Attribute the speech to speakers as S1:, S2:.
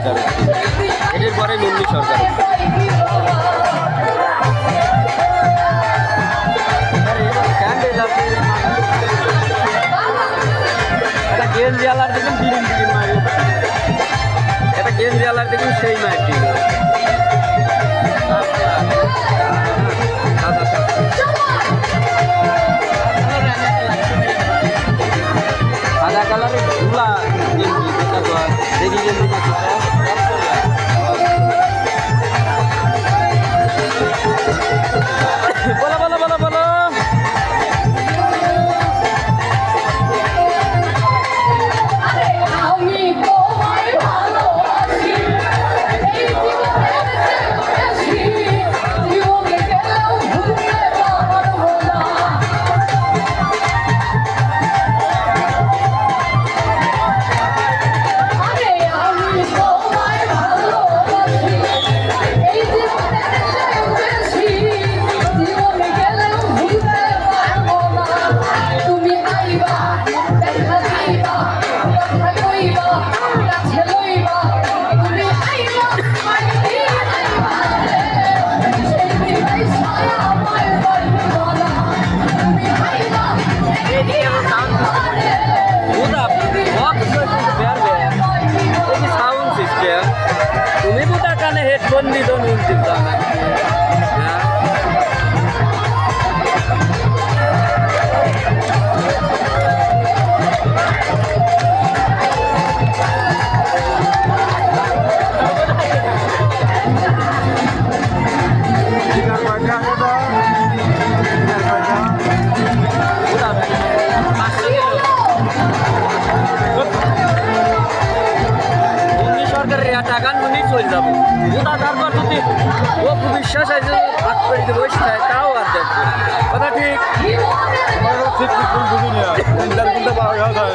S1: সরকার এটির পরে মুন্নি সরকার একটা গেঞ্জি আলার দেখুন বিরিম বিরিম মারি একটা গেঞ্জি আলার দেখুন সেই মাটি সাদা কালারের ধুলা গেঞ্জি দেখি গেঞ্জি বলো বলো বলো বলো তুমি দুটা কানে হেডফোন দিত নুন দিত টাকা নুনি চলে যাবো ওটা তারপর যদি ও বিশ্বাস আছে হাত করে দিতে বসে থাকে তাও আর দেখবো কথা ঠিক
S2: ঠিক বুঝিনি আর 3-4 ঘন্টা পাওয়া যায়